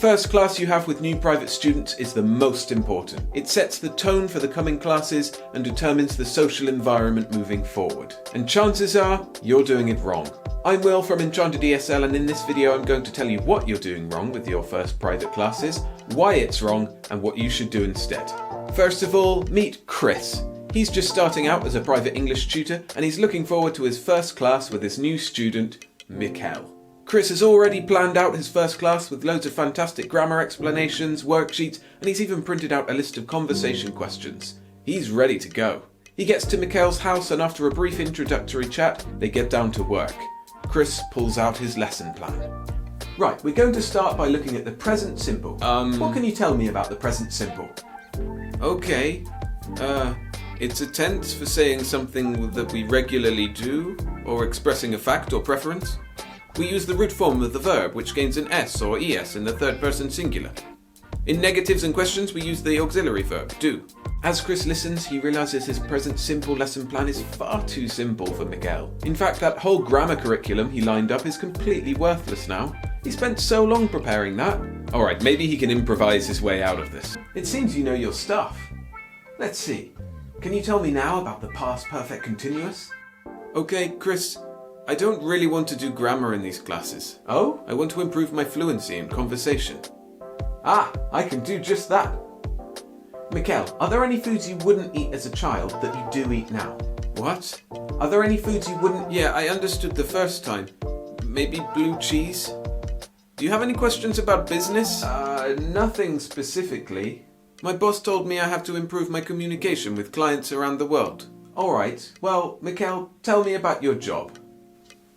first class you have with new private students is the most important. It sets the tone for the coming classes and determines the social environment moving forward. And chances are, you're doing it wrong. I'm Will from Enchanted ESL, and in this video I'm going to tell you what you're doing wrong with your first private classes, why it's wrong, and what you should do instead. First of all, meet Chris. He's just starting out as a private English tutor, and he's looking forward to his first class with his new student, Mikkel. Chris has already planned out his first class with loads of fantastic grammar explanations, worksheets, and he's even printed out a list of conversation questions. He's ready to go. He gets to Mikkel's house, and after a brief introductory chat, they get down to work. Chris pulls out his lesson plan. Right, we're going to start by looking at the present simple. What can you tell me about the present simple? Okay, it's a tense for saying something that we regularly do, or expressing a fact or preference. We use the root form of the verb, which gains an S or ES in the third person singular. In negatives and questions, we use the auxiliary verb, do. As Chris listens, he realises his present simple lesson plan is far too simple for Mikkel. In fact, that whole grammar curriculum he lined up is completely worthless now. He spent so long preparing that. Alright, maybe he can improvise his way out of this. It seems you know your stuff. Let's see. Can you tell me now about the past perfect continuous? Okay, Chris, I don't really want to do grammar in these classes. Oh? I want to improve my fluency in conversation. Ah, I can do just that. Mikkel, are there any foods you wouldn't eat as a child that you do eat now? What? Are there any foods you wouldn't... Yeah, I understood the first time. Maybe blue cheese? Do you have any questions about business? Nothing specifically. My boss told me I have to improve my communication with clients around the world. Alright, well, Mikkel, tell me about your job.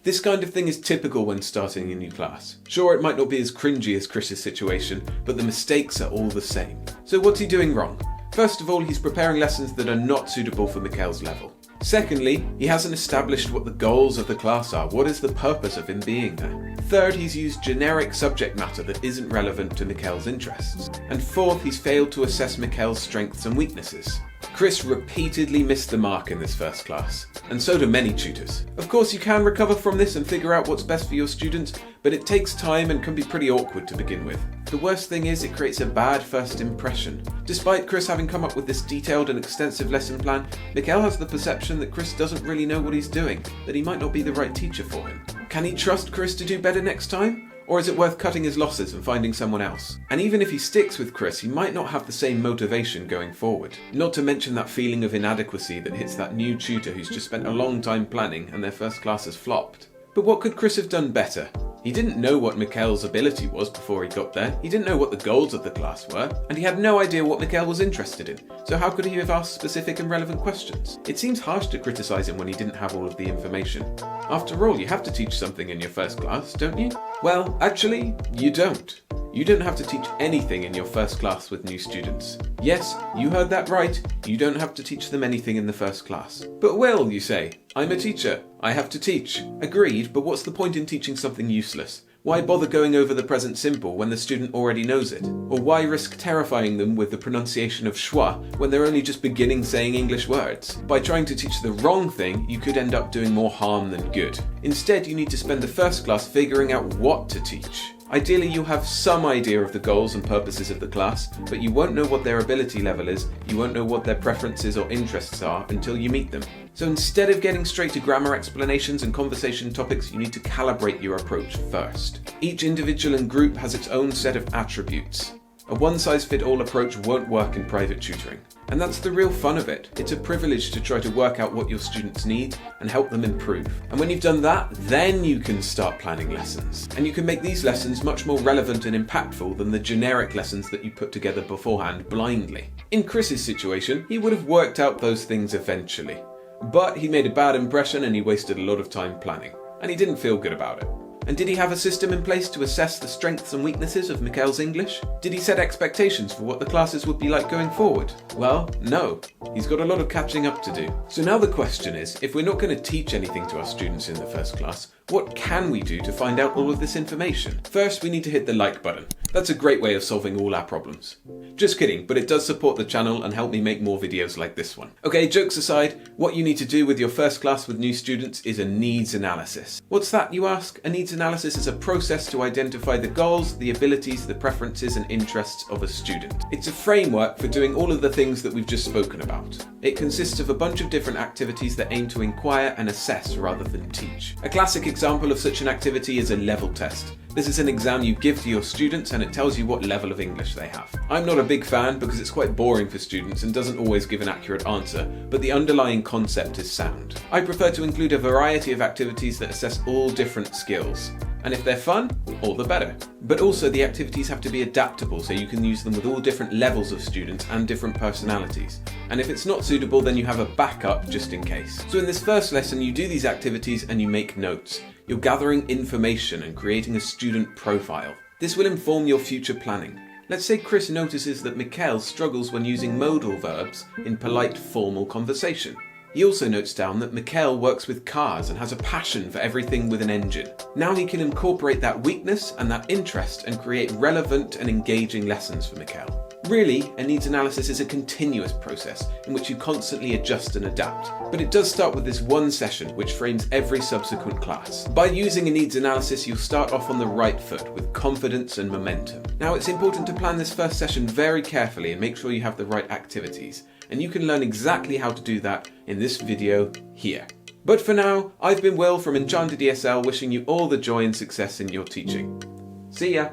This kind of thing is typical when starting a new class. Sure, it might not be as cringy as Chris's situation, but the mistakes are all the same. So what's he doing wrong? First of all, he's preparing lessons that are not suitable for Mikkel's level. Secondly, he hasn't established what the goals of the class are. What is the purpose of him being there? Third, he's used generic subject matter that isn't relevant to Mikkel's interests. And fourth, he's failed to assess Mikkel's strengths and weaknesses. Chris repeatedly missed the mark in this first class, and so do many tutors. Of course, you can recover from this and figure out what's best for your students, but it takes time and can be pretty awkward to begin with. The worst thing is it creates a bad first impression. Despite Chris having come up with this detailed and extensive lesson plan, Mikkel has the perception that Chris doesn't really know what he's doing, that he might not be the right teacher for him. Can he trust Chris to do better next time? Or is it worth cutting his losses and finding someone else? And even if he sticks with Chris, he might not have the same motivation going forward. Not to mention that feeling of inadequacy that hits that new tutor who's just spent a long time planning and their first class has flopped. But what could Chris have done better? He didn't know what Mikkel's ability was before he got there, he didn't know what the goals of the class were, and he had no idea what Mikkel was interested in, so how could he have asked specific and relevant questions? It seems harsh to criticise him when he didn't have all of the information. After all, you have to teach something in your first class, don't you? Well, actually, you don't. You don't have to teach anything in your first class with new students. Yes, you heard that right, you don't have to teach them anything in the first class. But Will, you say, I'm a teacher, I have to teach. Agreed, but what's the point in teaching something useless? Why bother going over the present simple when the student already knows it? Or why risk terrifying them with the pronunciation of schwa when they're only just beginning saying English words? By trying to teach the wrong thing, you could end up doing more harm than good. Instead, you need to spend the first class figuring out what to teach. Ideally, you'll have some idea of the goals and purposes of the class, but you won't know what their ability level is, you won't know what their preferences or interests are until you meet them. So instead of getting straight to grammar explanations and conversation topics, you need to calibrate your approach first. Each individual and group has its own set of attributes. A one-size-fits-all approach won't work in private tutoring. And that's the real fun of it. It's a privilege to try to work out what your students need and help them improve. And when you've done that, then you can start planning lessons. And you can make these lessons much more relevant and impactful than the generic lessons that you put together beforehand blindly. In Chris's situation, he would have worked out those things eventually. But he made a bad impression and he wasted a lot of time planning. And he didn't feel good about it. And did he have a system in place to assess the strengths and weaknesses of Mikkel's English? Did he set expectations for what the classes would be like going forward? Well, no. He's got a lot of catching up to do. So now the question is, if we're not going to teach anything to our students in the first class, What can we do to find out all of this information? First, we need to hit the like button. That's a great way of solving all our problems. Just kidding, but it does support the channel and help me make more videos like this one. Okay, jokes aside, what you need to do with your first class with new students is a needs analysis. What's that, you ask? A needs analysis is a process to identify the goals, the abilities, the preferences and interests of a student. It's a framework for doing all of the things that we've just spoken about. It consists of a bunch of different activities that aim to inquire and assess rather than teach. A classic example of such an activity is a level test. This is an exam you give to your students and it tells you what level of English they have. I'm not a big fan because it's quite boring for students and doesn't always give an accurate answer, but the underlying concept is sound. I prefer to include a variety of activities that assess all different skills. And if they're fun, all the better. But also the activities have to be adaptable so you can use them with all different levels of students and different personalities. And if it's not suitable, then you have a backup just in case. So in this first lesson, you do these activities and you make notes. You're gathering information and creating a student profile. This will inform your future planning. Let's say Chris notices that Mikhail struggles when using modal verbs in polite, formal conversation. He also notes down that Mikhail works with cars and has a passion for everything with an engine. Now he can incorporate that weakness and that interest and create relevant and engaging lessons for Mikhail. Really, a needs analysis is a continuous process in which you constantly adjust and adapt, but it does start with this one session which frames every subsequent class. By using a needs analysis, you'll start off on the right foot with confidence and momentum. Now, it's important to plan this first session very carefully and make sure you have the right activities, and you can learn exactly how to do that in this video here. But for now, I've been Will from Enchanted ESL, wishing you all the joy and success in your teaching. See ya!